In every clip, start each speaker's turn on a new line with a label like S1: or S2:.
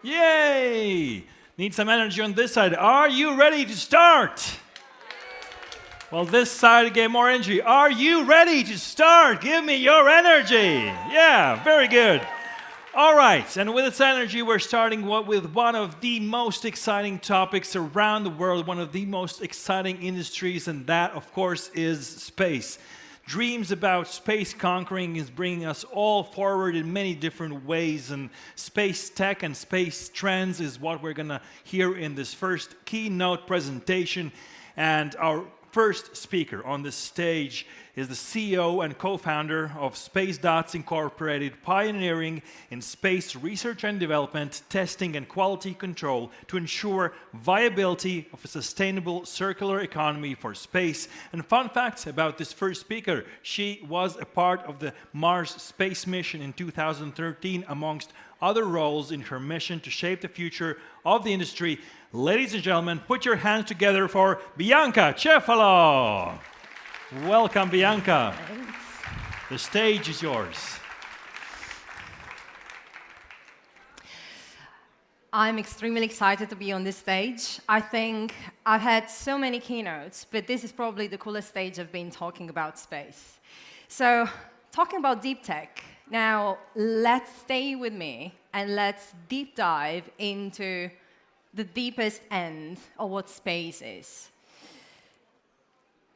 S1: Yay! Need some energy on this side. Are you ready to start? Well, this side get more energy. Are you ready to start? Give me your energy. Yeah, very good. All right, and with this energy, we're starting with one of the most exciting topics around the world, one of the most exciting industries, and that, of course, is space. Dreams about space conquering is bringing us all forward in many different ways, and space tech and space trends is what we're going to hear in this first keynote presentation. And our first speaker on this stage is the CEO and co-founder of Space Dots Incorporated, pioneering in space research and development, testing and quality control to ensure viability of a sustainable circular economy for space. And fun fact about this first speaker, she was a part of the Mars space mission in 2013, amongst other roles in her mission to shape the future of the industry. Ladies and gentlemen, put your hands together for Bianca Cefalo. Welcome, Bianca.
S2: Thanks.
S1: The stage is yours.
S2: I'm extremely excited to be on this stage. I think I've had so many keynotes, but this is probably the coolest stage I've been talking about space. So, talking about deep tech, now let's stay with me and let's deep dive into the deepest end of what space is.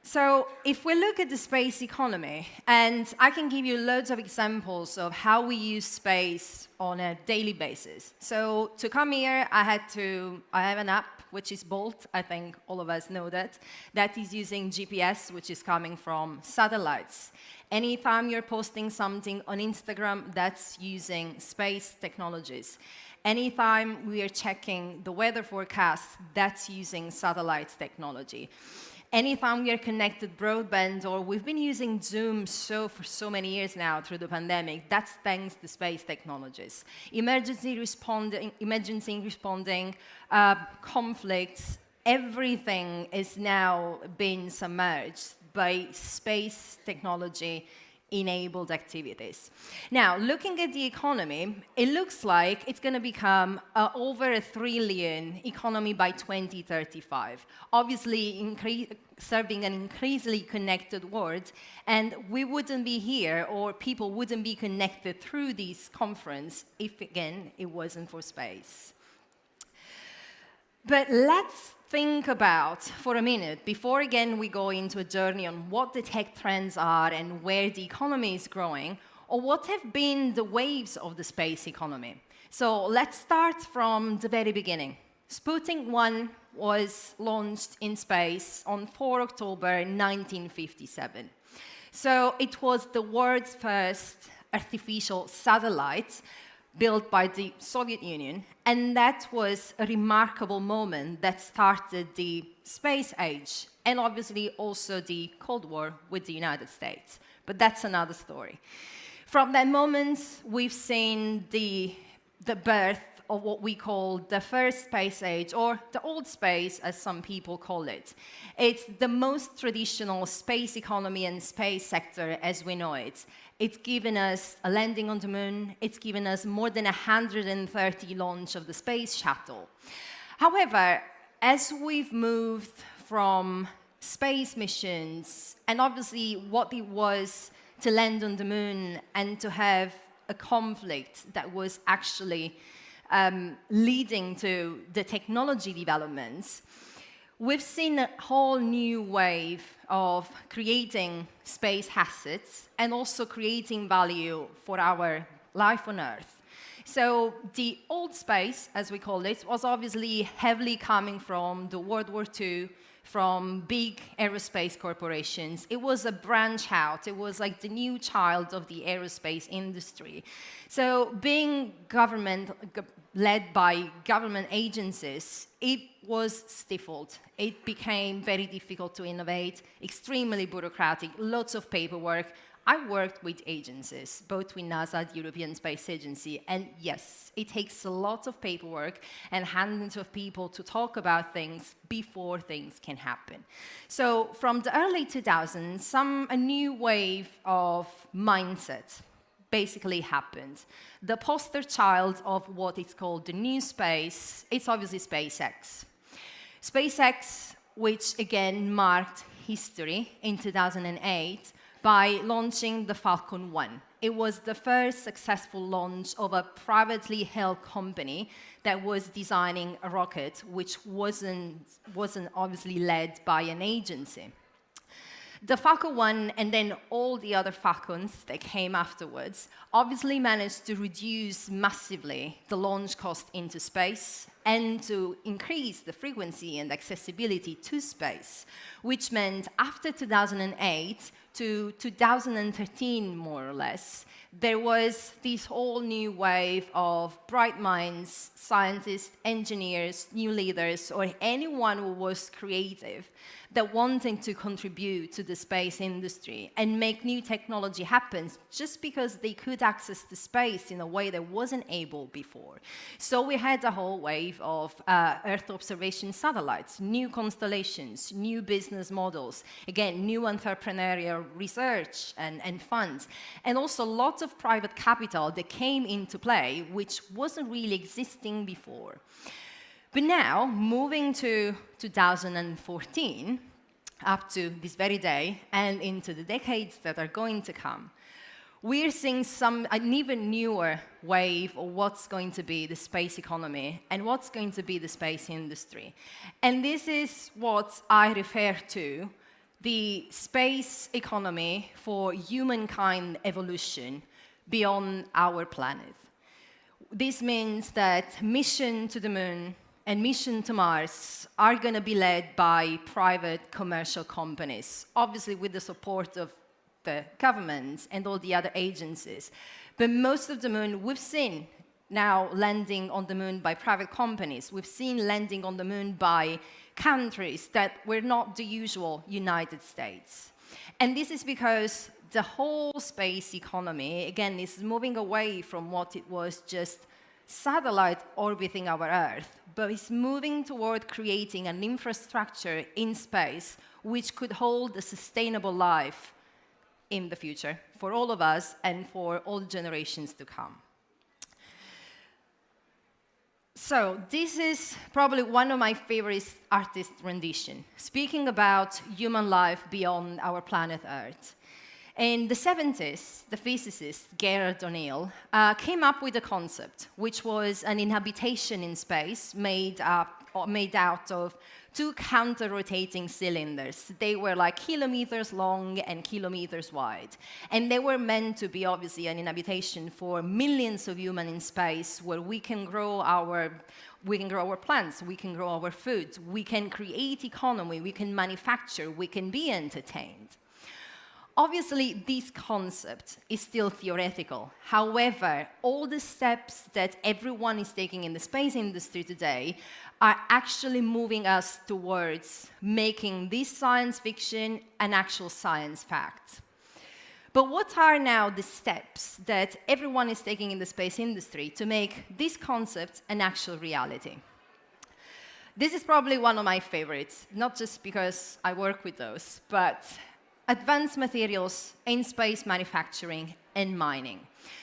S2: So if we look at the space economy, and I can give you loads of examples of how we use space on a daily basis. So to come here, I have an app, which is Bolt. I think all of us know that. That is using GPS, which is coming from satellites. Anytime you're posting something on Instagram, that's using space technologies. Anytime we are checking the weather forecast, that's using satellites technology. Anytime we are connected broadband, or we've been using Zoom for so many years now through the pandemic, that's thanks to space technologies. Emergency responding, conflicts, everything is now being submerged by space technology enabled activities. Now, looking at the economy, it looks like it's going to become over $1 trillion economy by 2035. Obviously, serving an increasingly connected world, and we wouldn't be here, or people wouldn't be connected through this conference if, again, it wasn't for space. But let's think about, for a minute, before again we go into a journey on what the tech trends are and where the economy is growing, or what have been the waves of the space economy. So let's start from the very beginning. Sputnik 1 was launched in space on 4 October 1957. So it was the world's first artificial satellite built by the Soviet Union, and that was a remarkable moment that started the space age, and obviously also the Cold War with the United States. But that's another story. From that moment, we've seen the birth of what we call the first space age, or the old space, as some people call it. It's the most traditional space economy and space sector as we know it. It's given us a landing on the moon. It's given us more than 130 launch of the space shuttle. However, as we've moved from space missions, and obviously what it was to land on the moon and to have a conflict that was actually leading to the technology developments, we've seen a whole new wave of creating space assets and also creating value for our life on Earth. So the old space, as we call it, was obviously heavily coming from the World War II, from big aerospace corporations. It was a branch out. It was like the new child of the aerospace industry. So being led by government agencies, it was stifled. It became very difficult to innovate, extremely bureaucratic, lots of paperwork. I worked with agencies, both with NASA, the European Space Agency, and yes, it takes a lot of paperwork and hundreds of people to talk about things before things can happen. So from the early 2000s, a new wave of mindset basically happened. The poster child of what is called the new space, it's obviously SpaceX. SpaceX, which again marked history in 2008 by launching the Falcon 1. It was the first successful launch of a privately held company that was designing a rocket, which wasn't obviously led by an agency. The Falcon 1 and then all the other Falcons that came afterwards obviously managed to reduce massively the launch cost into space and to increase the frequency and accessibility to space, which meant after 2008 to 2013, more or less, there was this whole new wave of bright minds, scientists, engineers, new leaders, or anyone who was creative that wanted to contribute to the space industry and make new technology happen just because they could access the space in a way that wasn't able before. So we had a whole wave of Earth observation satellites, new constellations, new business models, again, new entrepreneurial research and funds, and also lots of private capital that came into play, which wasn't really existing before. But now, moving to 2014, up to this very day, and into the decades that are going to come, we're seeing an even newer wave of what's going to be the space economy and what's going to be the space industry. And this is what I refer to the space economy for humankind evolution beyond our planet. This means that mission to the moon and mission to Mars are going to be led by private commercial companies, obviously with the support of the government and all the other agencies. But most of the moon, we've seen now landing on the moon by private companies. We've seen landing on the moon by countries that were not the usual United States. And this is because the whole space economy, again, is moving away from what it was just satellite orbiting our Earth, but it's moving toward creating an infrastructure in space which could hold a sustainable life in the future for all of us and for all generations to come. So this is probably one of my favorite artist renditions, speaking about human life beyond our planet Earth. In the 70s, the physicist Gerard O'Neill came up with a concept, which was an inhabitation in space made out of two counter-rotating cylinders. They were like kilometers long and kilometers wide. And they were meant to be, obviously, an inhabitation for millions of humans in space where we can grow our plants, we can grow our food, we can create economy, we can manufacture, we can be entertained. Obviously, this concept is still theoretical. However, all the steps that everyone is taking in the space industry today are actually moving us towards making this science fiction an actual science fact. But what are now the steps that everyone is taking in the space industry to make this concept an actual reality? This is probably one of my favorites, not just because I work with those, but advanced materials in space manufacturing and mining.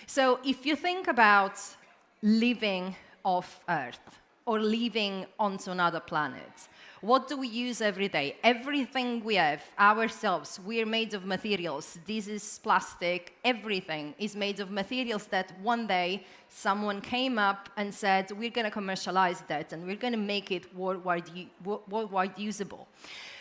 S2: So if you think about living off Earth or living onto another planet, what do we use every day? Everything we have, ourselves, we're made of materials. This is plastic. Everything is made of materials that one day someone came up and said, we're going to commercialize that and we're going to make it worldwide usable.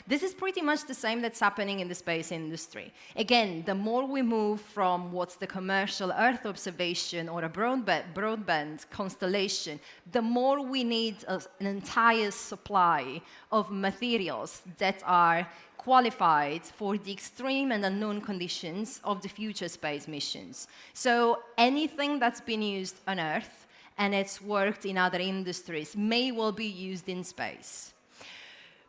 S2: This is pretty much the same that's happening in the space industry. Again, the more we move from what's the commercial Earth observation or a broadband constellation, the more we need an entire supply of materials that are qualified for the extreme and unknown conditions of the future space missions. So anything that's been used on Earth and it's worked in other industries may well be used in space.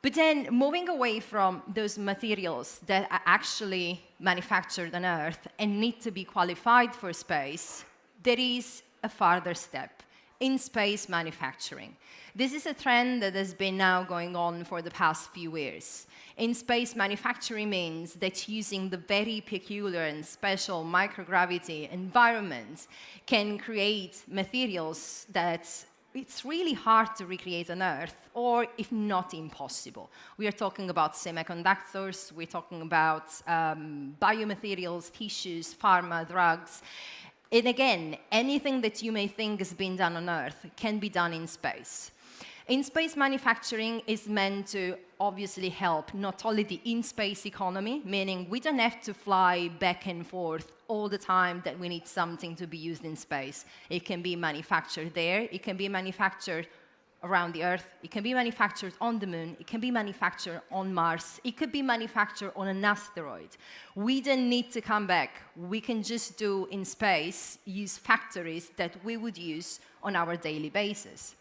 S2: But then, moving away from those materials that are actually manufactured on Earth and need to be qualified for space, there is a further step. in-space manufacturing. This is a trend that has been now going on for the past few years. In-space manufacturing means that using the very peculiar and special microgravity environment can create materials that it's really hard to recreate on Earth, or if not impossible. We are talking about semiconductors, we're talking about biomaterials, tissues, pharma, drugs. And again, anything that you may think has been done on Earth can be done in space. In-space manufacturing is meant to obviously help not only the in-space economy, meaning we don't have to fly back and forth all the time that we need something to be used in space. It can be manufactured there, it can be manufactured around the Earth, it can be manufactured on the Moon, it can be manufactured on Mars, it could be manufactured on an asteroid. We don't need to come back. We can just do in space, use factories that we would use on our daily basis.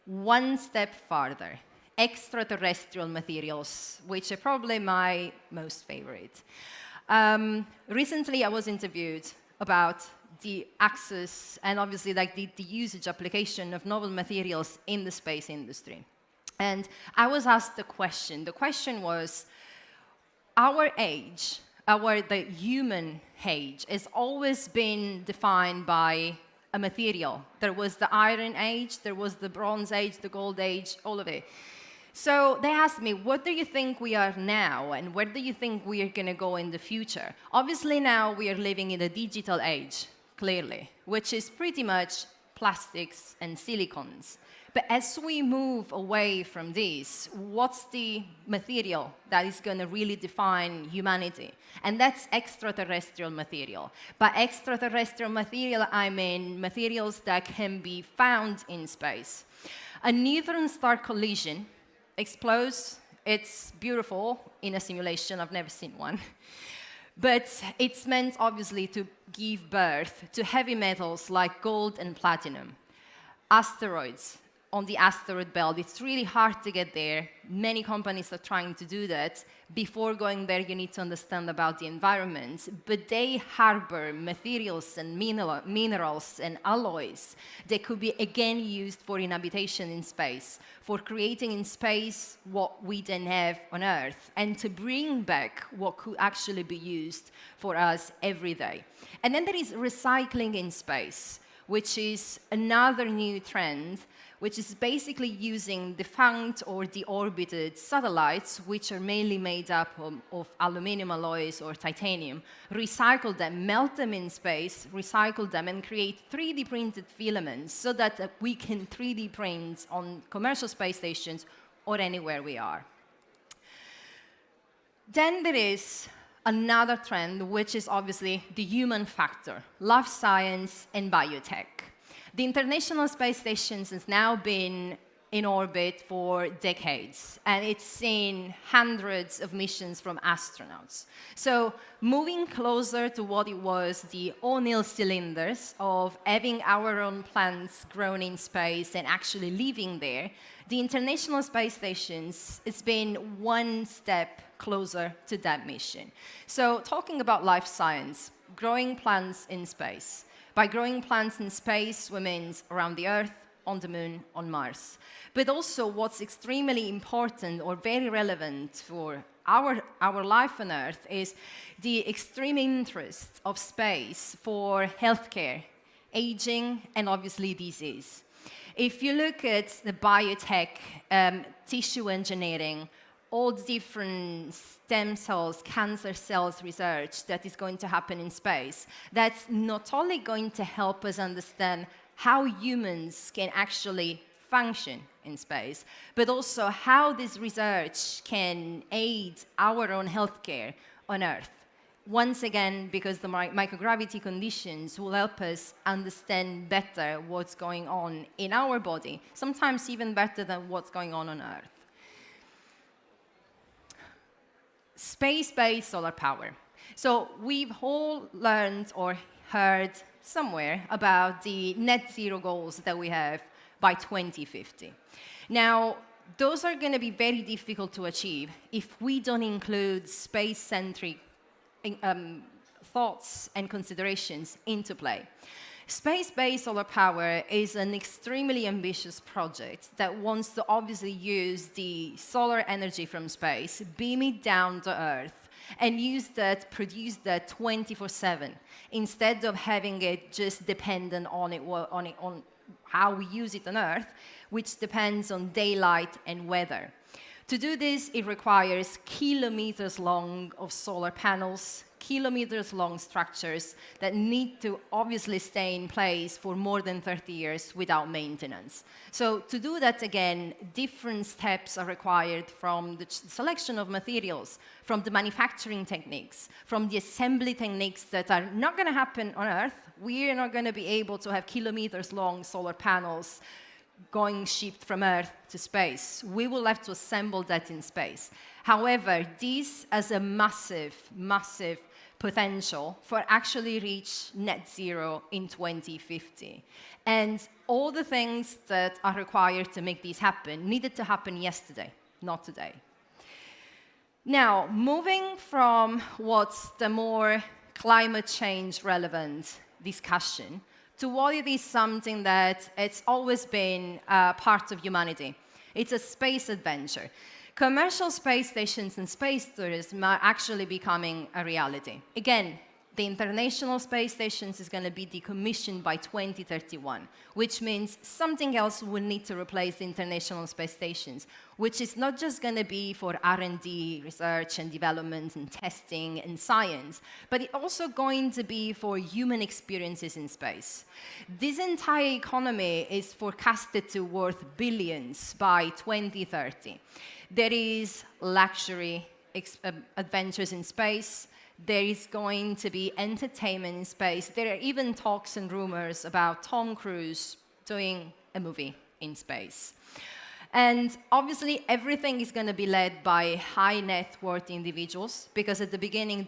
S2: One step farther, extraterrestrial materials, which are probably my most favorite. Recently, I was interviewed about the access and obviously like the usage application of novel materials in the space industry. And I was asked a question. The question was, our age, the human age, has always been defined by a material. There was the Iron Age, there was the Bronze Age, the Gold Age, all of it. So they asked me, what do you think we are now, and where do you think we are going to go in the future? Obviously now we are living in a digital age, clearly, which is pretty much plastics and silicons. But as we move away from this, what's the material that is going to really define humanity? And that's extraterrestrial material. By extraterrestrial material, I mean materials that can be found in space. A neutron-star collision explodes. It's beautiful in a simulation. I've never seen one. But it's meant, obviously, to give birth to heavy metals like gold and platinum. Asteroids. On the asteroid belt, it's really hard to get there. Many companies are trying to do that. Before going there, you need to understand about the environment. But they harbor materials and minerals and alloys that could be, again, used for inhabitation in space, for creating in space what we then have on Earth, and to bring back what could actually be used for us every day. And then there is recycling in space, which is another new trend, which is basically using defunct or deorbited satellites, which are mainly made up of aluminum alloys or titanium, recycle them, melt them in space, recycle them, and create 3D printed filaments so that we can 3D print on commercial space stations or anywhere we are. Then there is another trend, which is obviously the human factor, life science and biotech. The International Space Station has now been in orbit for decades, and it's seen hundreds of missions from astronauts. So moving closer to what it was, the O'Neill cylinders of having our own plants grown in space and actually living there, the International Space Station has been one step closer to that mission. So talking about life science, growing plants in space. By growing plants in space, we mean around the Earth, on the Moon, on Mars. But also what's extremely important or very relevant for our life on Earth is the extreme interest of space for healthcare, aging, and obviously disease. If you look at the biotech, tissue engineering, all the different stem cells, cancer cells research that is going to happen in space, that's not only going to help us understand how humans can actually function in space, but also how this research can aid our own healthcare on Earth. Once again, because the microgravity conditions will help us understand better what's going on in our body, sometimes even better than what's going on Earth. Space-based solar power. So we've all learned or heard somewhere about the net zero goals that we have by 2050. Now, those are going to be very difficult to achieve if we don't include space-centric thoughts and considerations into play. Space-based solar power is an extremely ambitious project that wants to obviously use the solar energy from space, beam it down to Earth, and produce that 24/7, instead of having it just dependent on how we use it on Earth, which depends on daylight and weather. To do this, it requires kilometers long of solar panels, kilometers long structures that need to obviously stay in place for more than 30 years without maintenance. So to do that again, different steps are required, from the selection of materials, from the manufacturing techniques, from the assembly techniques that are not going to happen on Earth. We're not going to be able to have kilometers long solar panels going shipped from Earth to space. We will have to assemble that in space. However, this has a massive, massive potential for actually reach net zero in 2050. And all the things that are required to make this happen needed to happen yesterday, not today. Now, moving from what's the more climate change relevant discussion to what it is something that it's always been part of humanity. It's a space adventure. Commercial space stations and space tourism are actually becoming a reality. Again, the International Space Stations is going to be decommissioned by 2031, which means something else will need to replace the International Space Stations, which is not just going to be for R&D, research and development and testing and science, but it's also going to be for human experiences in space. This entire economy is forecasted to worth billions by 2030. There is luxury adventures in space. There is going to be entertainment in space. There are even talks and rumors about Tom Cruise doing a movie in space. And obviously, everything is going to be led by high net worth individuals, because at the beginning,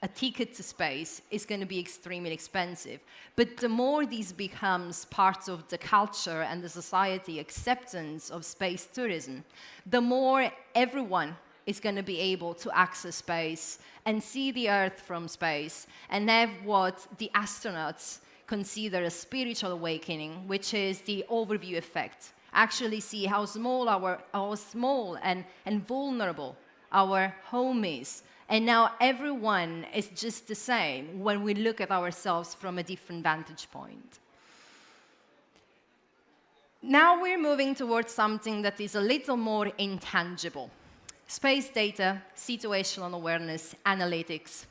S2: a ticket to space is going to be extremely expensive. But the more this becomes part of the culture and the society acceptance of space tourism, the more everyone is going to be able to access space and see the Earth from space and have what the astronauts consider a spiritual awakening, which is the overview effect. Actually see how small and vulnerable our home is. And now everyone is just the same when we look at ourselves from a different vantage point. Now we're moving towards something that is a little more intangible. Space data, situational awareness, analytics.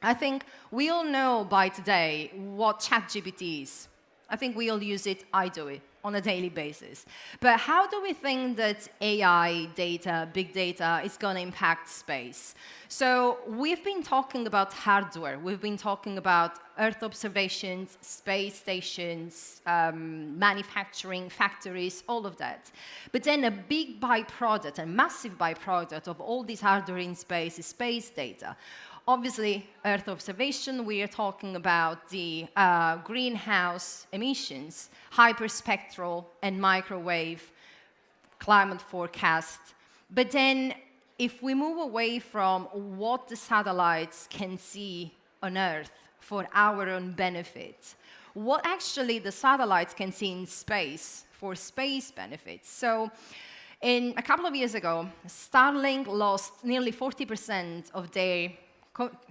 S2: I think we all know by today what ChatGPT is. I think we all use it, I do it, on a daily basis. But how do we think that AI, data, big data is going to impact space? So we've been talking about hardware. We've been talking about Earth observations, space stations, manufacturing, factories, all of that. But then a big byproduct, a massive byproduct of all this hardware in space is space data. Obviously, Earth observation, we are talking about the greenhouse emissions, hyperspectral and microwave climate forecast. But then, if we move away from what the satellites can see on Earth for our own benefit, what actually the satellites can see in space for space benefits. So, a couple of years ago, Starlink lost nearly 40% of their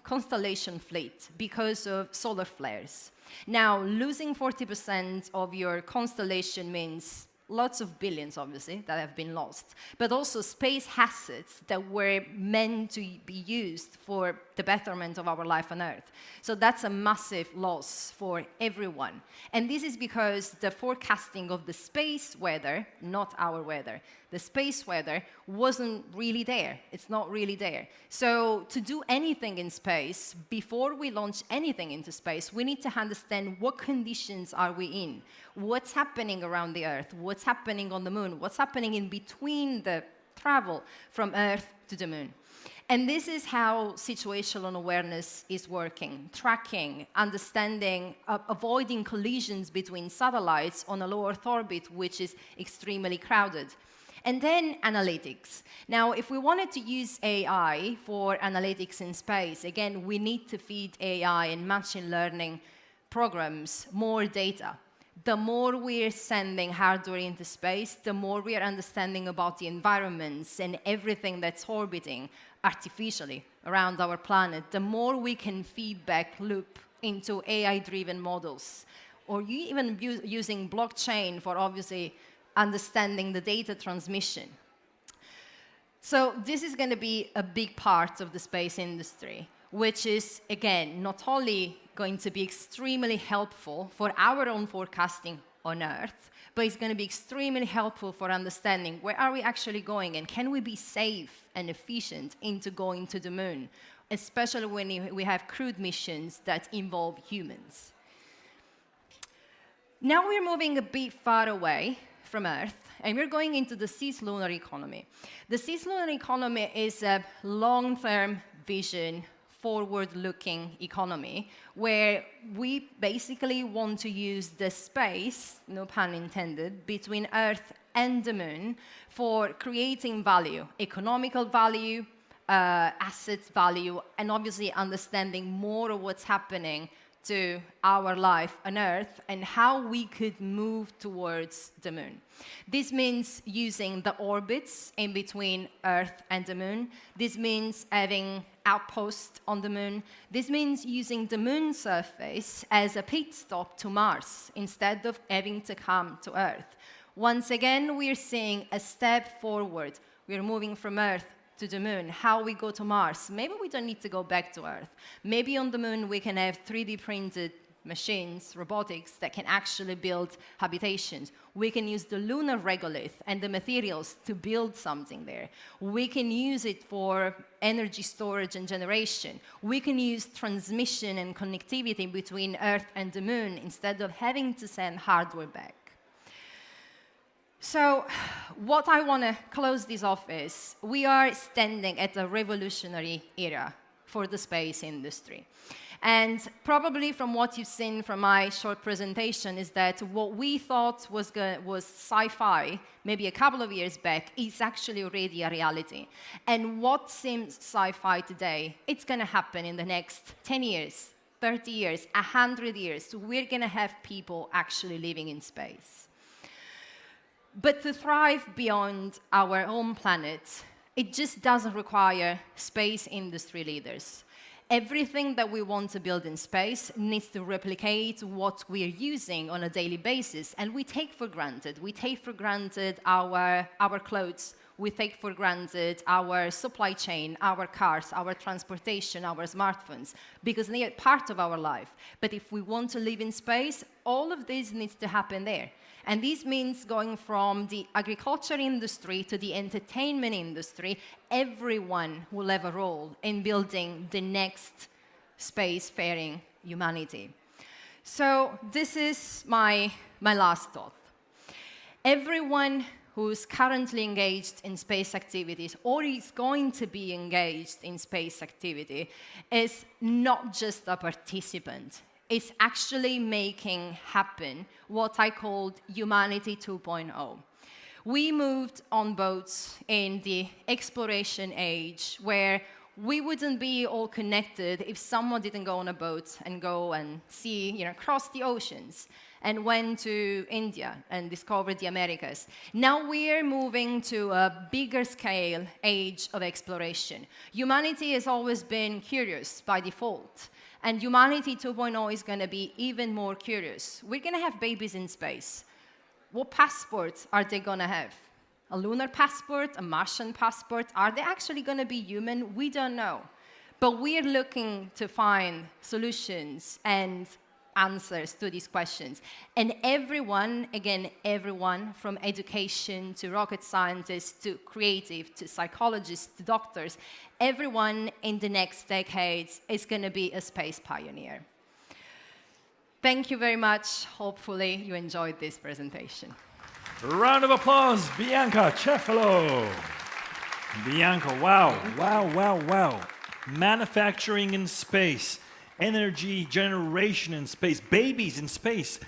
S2: constellation fleet because of solar flares. Now, losing 40% of your constellation means lots of billions, obviously, that have been lost, but also space assets that were meant to be used for the betterment of our life on Earth. So that's a massive loss for everyone. And this is because the forecasting of the space weather, not our weather, the space weather wasn't really there. It's not really there. So to do anything in space, before we launch anything into space, we need to understand what conditions are we in, what's happening around the Earth, what's happening on the moon, what's happening in between the travel from Earth to the moon. And this is how situational awareness is working, tracking, understanding, avoiding collisions between satellites on a low Earth orbit, which is extremely crowded. And then analytics. Now, if we wanted to use AI for analytics in space, again, we need to feed AI and machine learning programs, more data. The more we're sending hardware into space, the more we are understanding about the environments and everything that's orbiting artificially around our planet, the more we can feedback loop into AI-driven models, or you even using blockchain for obviously understanding the data transmission. So this is going to be a big part of the space industry, which is, again, not only going to be extremely helpful for our own forecasting on Earth, but it's going to be extremely helpful for understanding where are we actually going and can we be safe and efficient into going to the moon, especially when we have crewed missions that involve humans. Now we're moving a bit far away from Earth, and we're going into the cislunar economy. The cislunar economy is a long-term vision, forward-looking economy where we basically want to use the space, no pun intended, between Earth and the moon for creating value, economical value, assets value, and obviously understanding more of what's happening to our life on Earth and how we could move towards the moon. This means using the orbits in between Earth and the moon. This means having outposts on the moon. This means using the moon surface as a pit stop to Mars instead of having to come to Earth. Once again, we're seeing a step forward. We're moving from Earth to the moon. How we go to Mars? Maybe we don't need to go back to Earth. Maybe on the moon we can have 3D printed machines, robotics, that can actually build habitations. We can use the lunar regolith and the materials to build something there. We can use it for energy storage and generation. We can use transmission and connectivity between Earth and the moon instead of having to send hardware back. So what I want to close this off is, we are standing at a revolutionary era for the space industry. And probably from what you've seen from my short presentation is that what we thought was sci-fi maybe a couple of years back is actually already a reality. And what seems sci-fi today, it's going to happen in the next 10 years, 30 years, 100 years. So we're going to have people actually living in space. But to thrive beyond our own planet, it just doesn't require space industry leaders. Everything that we want to build in space needs to replicate what we're using on a daily basis, and we take for granted. We take for granted our clothes. We take for granted our supply chain, our cars, our transportation, our smartphones, because they are part of our life. But if we want to live in space, all of this needs to happen there. And this means going from the agriculture industry to the entertainment industry. Everyone will have a role in building the next spacefaring humanity. So this is my last thought. Everyone who's currently engaged in space activities or is going to be engaged in space activity is not just a participant. It's actually making happen what I called Humanity 2.0. We moved on boats in the exploration age where we wouldn't be all connected if someone didn't go on a boat and go and see, cross the oceans and went to India and discovered the Americas. Now we're moving to a bigger scale age of exploration. Humanity has always been curious by default. And Humanity 2.0 is going to be even more curious. We're going to have babies in space. What passports are they going to have? A lunar passport, a Martian passport? Are they actually going to be human? We don't know. But we're looking to find solutions and answers to these questions. And everyone, again, everyone from education to rocket scientists to creative to psychologists to doctors, everyone in the next decades is going to be a space pioneer. Thank you very much. Hopefully you enjoyed this presentation.
S1: Round of applause, Bianca Cefalo. Bianca, wow, wow, wow, wow. Manufacturing in space, energy generation in space, babies in space.